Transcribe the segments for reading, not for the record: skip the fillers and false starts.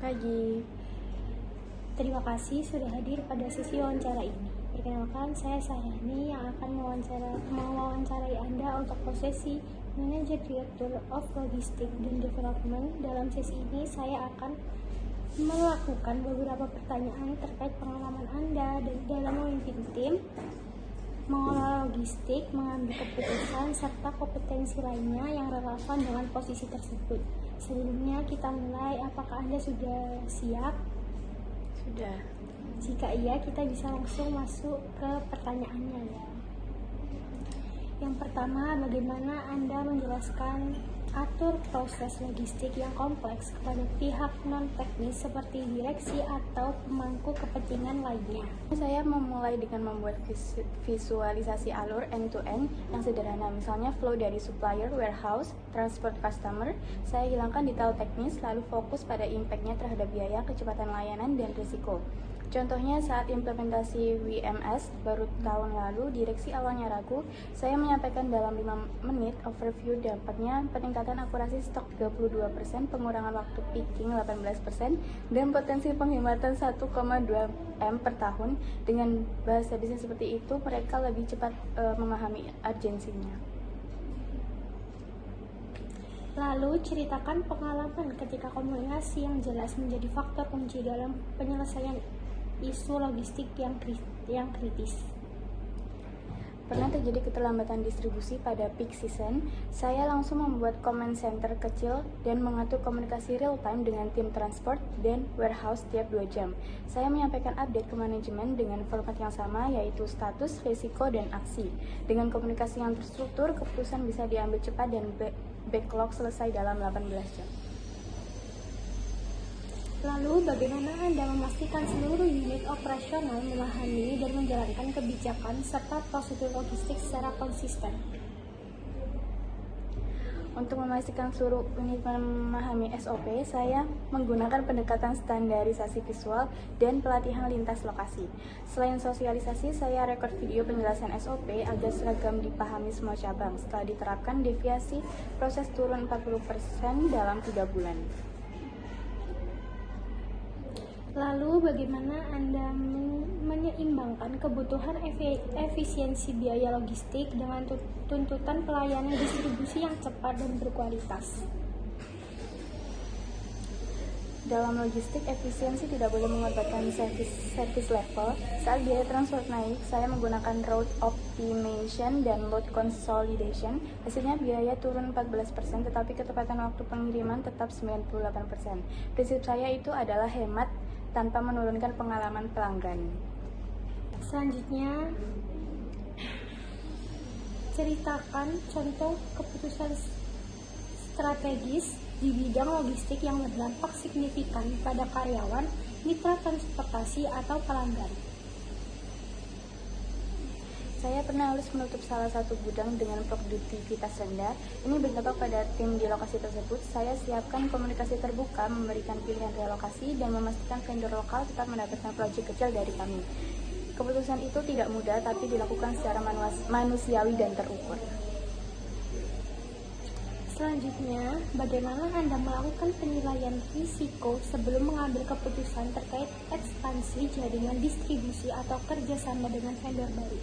pagi. Terima kasih sudah hadir pada sesi wawancara ini. Perkenalkan, saya Sayani yang akan mewawancarai Anda untuk posisi Manager Director of Logistics dan Development. Dalam sesi ini, saya akan melakukan beberapa pertanyaan terkait pengalaman Anda dalam memimpin tim, mengelola logistik, mengambil keputusan, serta kompetensi lainnya yang relevan dengan posisi tersebut. Sebelumnya kita mulai, apakah Anda sudah siap? Sudah. Jika iya, kita bisa langsung masuk ke pertanyaannya ya. Yang pertama, bagaimana Anda menjelaskan atur proses logistik yang kompleks kepada pihak non-teknis seperti direksi atau pemangku kepentingan lainnya? Saya memulai dengan membuat visualisasi alur end-to-end yang sederhana, misalnya flow dari supplier, warehouse, transport customer. Saya hilangkan detail teknis, lalu fokus pada impact-nya terhadap biaya, kecepatan layanan, dan risiko. Contohnya saat implementasi WMS baru tahun lalu, direksi awalnya ragu. Saya menyampaikan dalam 5 menit overview dampaknya peningkatan akurasi stok 32%, pengurangan waktu picking 18%, dan potensi penghematan 1,2 M per tahun. Dengan bahasa bisnis seperti itu, mereka lebih cepat memahami urgensinya. Lalu ceritakan pengalaman ketika komunikasi yang jelas menjadi faktor kunci dalam penyelesaian isu logistik yang kritis. Pernah terjadi keterlambatan distribusi pada peak season. Saya langsung membuat command center kecil dan mengatur komunikasi real time dengan tim transport dan warehouse tiap 2 jam. Saya menyampaikan update ke manajemen dengan format yang sama, yaitu status, risiko, dan aksi. Dengan komunikasi yang terstruktur, keputusan bisa diambil cepat dan backlog selesai dalam 18 jam. Lalu, bagaimana Anda memastikan seluruh unit operasional memahami dan menjalankan kebijakan serta prosedur logistik secara konsisten? Untuk memastikan seluruh unit memahami SOP, saya menggunakan pendekatan standarisasi visual dan pelatihan lintas lokasi. Selain sosialisasi, saya rekod video penjelasan SOP agar seragam dipahami semua cabang. Setelah diterapkan, deviasi proses turun 40% dalam 3 bulan. Lalu, bagaimana Anda menyeimbangkan kebutuhan efisiensi biaya logistik dengan tuntutan pelayanan distribusi yang cepat dan berkualitas? Dalam logistik, efisiensi tidak boleh mengorbankan service level. Saat biaya transport naik, saya menggunakan route optimization dan load consolidation. Hasilnya biaya turun 14%, tetapi ketepatan waktu pengiriman tetap 98%. Prinsip saya itu adalah hemat tanpa menurunkan pengalaman pelanggan. Selanjutnya, ceritakan contoh keputusan strategis di bidang logistik yang berdampak signifikan pada karyawan, mitra transportasi, atau pelanggan. Saya pernah harus menutup salah satu gudang dengan produktivitas rendah. Ini berdampak pada tim di lokasi tersebut. Saya siapkan komunikasi terbuka, memberikan pilihan relokasi, dan memastikan vendor lokal tetap mendapatkan proyek kecil dari kami. Keputusan itu tidak mudah, tapi dilakukan secara manusiawi dan terukur. Selanjutnya, bagaimana Anda melakukan penilaian risiko sebelum mengambil keputusan terkait ekspansi jaringan distribusi atau kerjasama dengan vendor baru?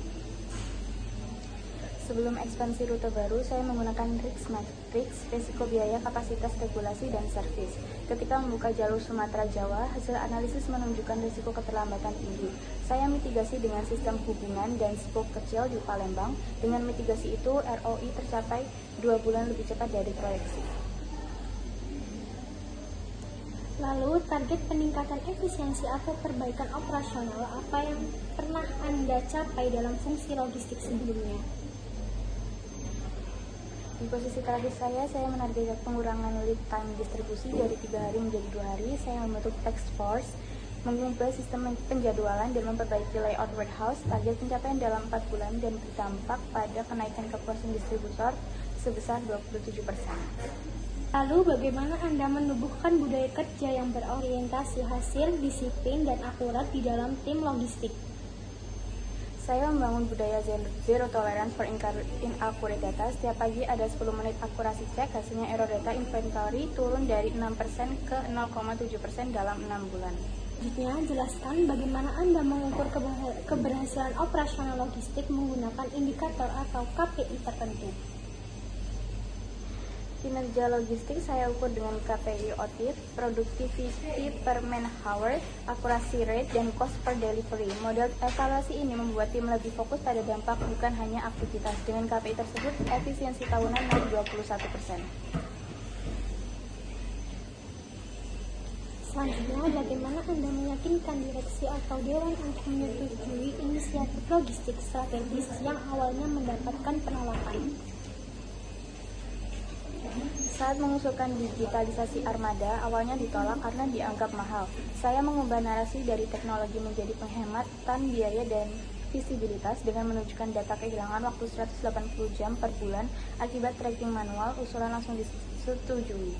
Sebelum ekspansi rute baru, saya menggunakan risk matrix, risiko biaya, kapasitas, regulasi, dan servis. Ketika membuka jalur Sumatera Jawa, hasil analisis menunjukkan risiko keterlambatan tinggi. Saya mitigasi dengan sistem hubungan dan spoke kecil di Palembang. Dengan mitigasi itu, ROI tercapai 2 bulan lebih cepat dari proyeksi. Lalu, target peningkatan efisiensi atau perbaikan operasional apa yang pernah Anda capai dalam fungsi logistik sebelumnya? Di posisi terakhir saya menargetkan pengurangan lead time distribusi dari 3 hari menjadi 2 hari. Saya membentuk task force, mengubah sistem penjadwalan, dan memperbaiki layout warehouse. Target pencapaian dalam 4 bulan dan berdampak pada kenaikan kepuasan distributor sebesar 27%. Lalu, bagaimana Anda menumbuhkan budaya kerja yang berorientasi hasil, disiplin, dan akurat di dalam tim logistik? Saya membangun budaya zero tolerance for inaccurate data. Setiap pagi ada 10 menit akurasi cek, hasilnya error data inventory turun dari 6% ke 0,7% dalam 6 bulan. Selanjutnya, jelaskan bagaimana Anda mengukur keberhasilan operasional logistik menggunakan indikator atau KPI tertentu. Kinerja logistik saya ukur dengan KPI OTIF, productivity per man hour, akurasi rate, dan cost per delivery. Model evaluasi ini membuat tim lebih fokus pada dampak bukan hanya aktivitas. Dengan KPI tersebut, efisiensi tahunan naik 21%. Selanjutnya, bagaimana Anda meyakinkan direksi atau dewan untuk menyetujui inisiatif logistik strategis yang awalnya mendapatkan penolakan? Saat mengusulkan digitalisasi armada, awalnya ditolak karena dianggap mahal. Saya mengubah narasi dari teknologi menjadi penghematan biaya dan visibilitas dengan menunjukkan data kehilangan waktu 180 jam per bulan akibat tracking manual. Usulan langsung disetujui.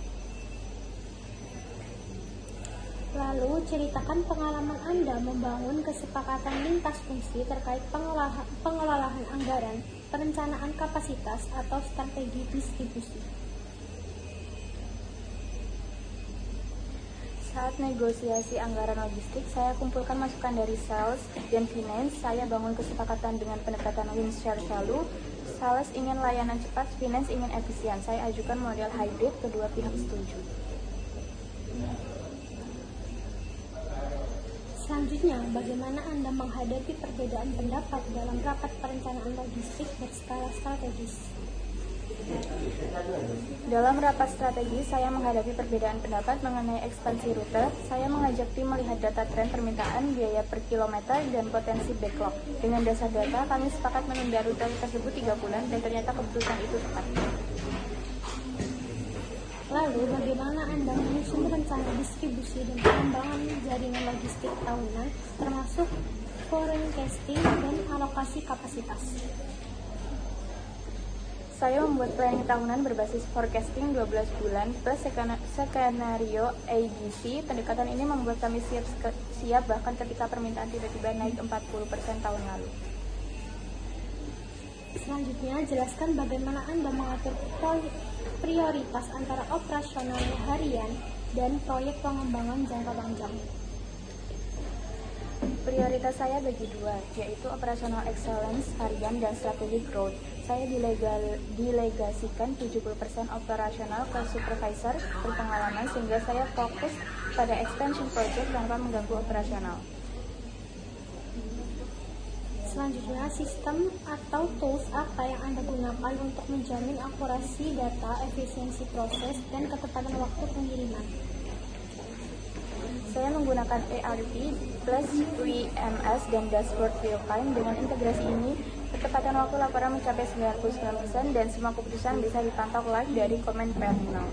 Lalu, ceritakan pengalaman Anda membangun kesepakatan lintas fungsi terkait pengelolaan anggaran, perencanaan kapasitas, atau strategi distribusi. Saat negosiasi anggaran logistik, saya kumpulkan masukan dari sales dan finance. Saya bangun kesepakatan dengan pendekatan win share value. Sales ingin layanan cepat, finance ingin efisien. Saya ajukan model hybrid, kedua pihak setuju. Selanjutnya, bagaimana Anda menghadapi perbedaan pendapat dalam rapat perencanaan logistik berskala strategis? Dalam rapat strategi, saya menghadapi perbedaan pendapat mengenai ekspansi rute. Saya mengajak tim melihat data tren permintaan, biaya per kilometer, dan potensi backlog. Dengan dasar data, kami sepakat menunda rute tersebut 3 bulan, dan ternyata keputusan itu tepat. Lalu, bagaimana Anda menyusun rencana distribusi dan pengembangan jaringan logistik tahunan, termasuk forecasting dan alokasi kapasitas? Saya membuat planning tahunan berbasis forecasting 12 bulan plus skenario ABC. Pendekatan ini membuat kami siap bahkan ketika permintaan tiba-tiba naik 40% tahun lalu. Selanjutnya, jelaskan bagaimana Anda mengatur prioritas antara operasional harian dan proyek pengembangan jangka panjang. Prioritas saya bagi dua, yaitu operational excellence harian dan strategic growth. Saya dilegasikan 70% operasional ke supervisor berpengalaman sehingga saya fokus pada expansion project tanpa mengganggu operasional. Selanjutnya, sistem atau tools apa yang Anda gunakan untuk menjamin akurasi data, efisiensi proses, dan ketepatan waktu pengiriman? Saya menggunakan ERP plus WMS dan dashboard real time. Dengan integrasi ini, ketepatan waktu laporan mencapai 99% dan semua keputusan bisa dipantau live dari command terminal.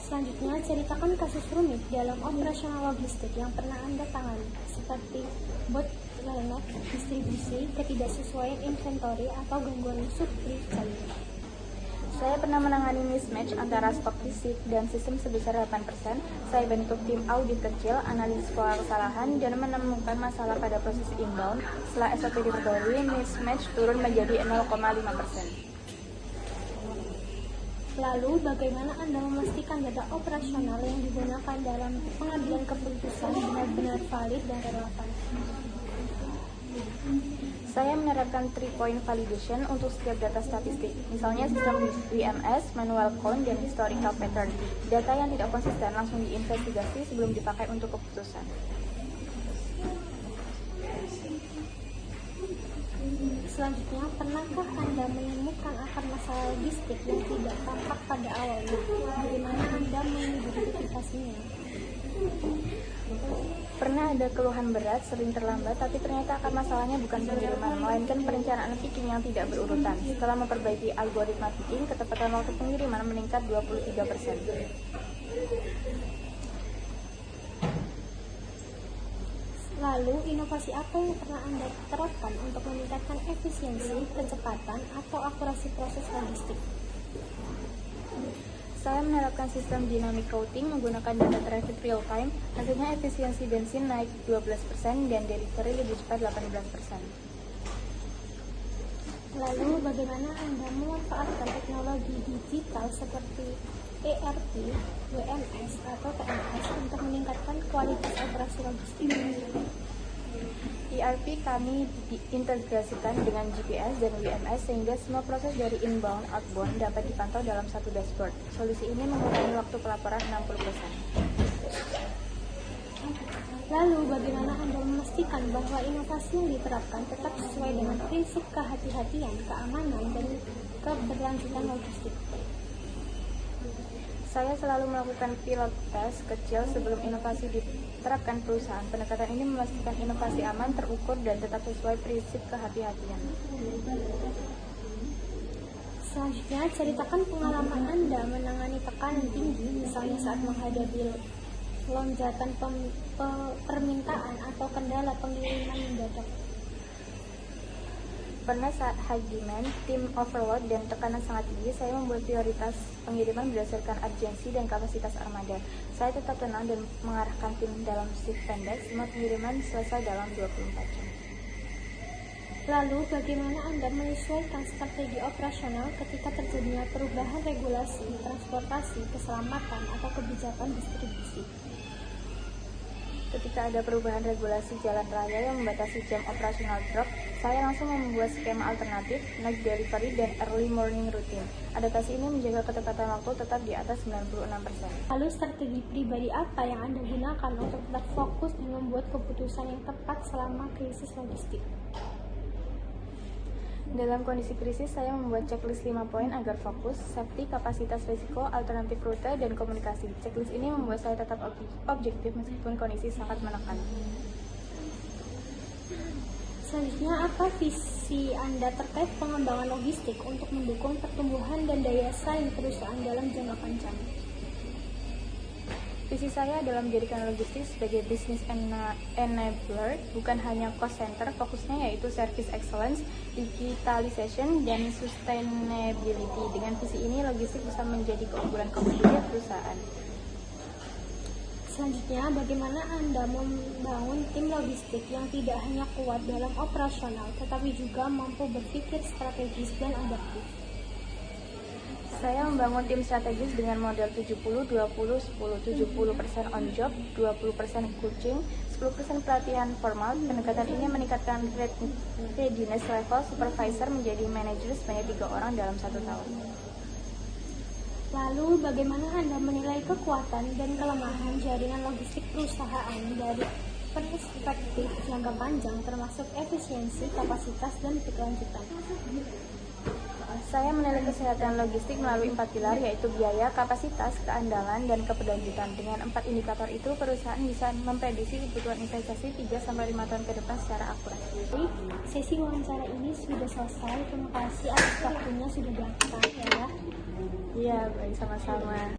Selanjutnya, ceritakan kasus rumit dalam operasional logistik yang pernah Anda tangani, seperti bottleneck distribusi, ketidaksesuaian inventory, atau gangguan supply chain. Saya pernah menangani mismatch antara stok fisik dan sistem sebesar 8%. Saya bentuk tim audit kecil, analisis pola kesalahan, dan menemukan masalah pada proses inbound. Setelah SOP diperbarui, mismatch turun menjadi 0,5%. Lalu, bagaimana Anda memastikan data operasional yang digunakan dalam pengambilan keputusan benar-benar valid dan relevan? Saya menerapkan 3-point validation untuk setiap data statistik, misalnya sistem WMS, manual count, dan historical pattern. Data yang tidak konsisten langsung diinvestigasi sebelum dipakai untuk keputusan. Selanjutnya, pernahkah Anda menemukan akar masalah logistik yang tidak tampak pada awalnya? Bagaimana Anda mengidentifikasinya? Pernah ada keluhan berat, sering terlambat, tapi ternyata akar masalahnya bukan pengiriman, melainkan perencanaan picking yang tidak berurutan. Setelah memperbaiki algoritma picking, ketepatan waktu pengiriman meningkat 23%. Lalu, inovasi apa yang pernah Anda terapkan untuk meningkatkan efisiensi, kecepatan, atau akurasi proses logistik? Saya menerapkan sistem dynamic routing menggunakan data traffic real time, hasilnya efisiensi bensin naik 12% dan delivery lebih cepat 18%. Lalu, bagaimana Anda memanfaatkan teknologi digital seperti ERP, WMS, atau TMS untuk meningkatkan kualitas operasi logistik? ERP kami diintegrasikan dengan GPS dan WMS sehingga semua proses dari inbound outbound dapat dipantau dalam satu dashboard. Solusi ini mengurangi waktu pelaporan 60%. Lalu, bagaimana Anda memastikan bahwa inovasi yang diterapkan tetap sesuai dengan prinsip kehati-hatian, keamanan, dan keberlanjutan logistik? Saya selalu melakukan pilot test kecil sebelum inovasi diterapkan perusahaan. Pendekatan ini memastikan inovasi aman, terukur, dan tetap sesuai prinsip kehati-hatian. Selanjutnya, ceritakan pengalaman Anda menangani tekanan tinggi, misalnya saat menghadapi lonjakan permintaan atau kendala pengiriman mendadak. Pernah saat high demand, tim overload, dan tekanan sangat tinggi, saya membuat prioritas pengiriman berdasarkan urgensi dan kapasitas armada. Saya tetap tenang dan mengarahkan tim dalam shift pendek, semua pengiriman selesai dalam 24 jam. Lalu, bagaimana Anda menyesuaikan strategi operasional ketika terjadinya perubahan regulasi, transportasi, keselamatan, atau kebijakan distribusi? Ketika ada perubahan regulasi jalan raya yang membatasi jam operasional drop, saya langsung membuat skema alternatif, night delivery, dan early morning routine. Adaptasi ini menjaga ketepatan waktu tetap di atas 96%. Lalu, strategi pribadi apa yang Anda gunakan untuk tetap fokus dan membuat keputusan yang tepat selama krisis logistik? Dalam kondisi krisis, saya membuat checklist 5 poin agar fokus, safety, kapasitas risiko, alternatif rute, dan komunikasi. Checklist ini membuat saya tetap objektif meskipun kondisi sangat menekan. Selanjutnya, apa visi Anda terkait pengembangan logistik untuk mendukung pertumbuhan dan daya saing perusahaan dalam jangka panjang? Visi saya adalah menjadikan logistik sebagai business enabler, bukan hanya cost center. Fokusnya yaitu service excellence, digitalization, dan sustainability. Dengan visi ini, logistik bisa menjadi keunggulan kompetitif perusahaan. Selanjutnya, bagaimana Anda membangun tim logistik yang tidak hanya kuat dalam operasional, tetapi juga mampu berpikir strategis dan adaptif? Saya membangun tim strategis dengan model 70-20-10, 70% on job, 20% coaching, 10% pelatihan formal. Pendekatan ini meningkatkan readiness level supervisor menjadi manajer sebanyak 3 orang dalam 1 tahun. Lalu, bagaimana Anda menilai kekuatan dan kelemahan jaringan logistik perusahaan dari perspektif jangka panjang, termasuk efisiensi, kapasitas, dan keberlanjutan? Saya menilai kesehatan logistik melalui 4 pilar, yaitu biaya, kapasitas, keandalan, dan keberlanjutan. Dengan 4 indikator itu, perusahaan bisa memprediksi kebutuhan investasi 3-5 tahun ke depan secara akurat. Jadi, sesi wawancara ini sudah selesai. Terima kasih atas waktunya sudah datang ya. Iya, baik, sama-sama.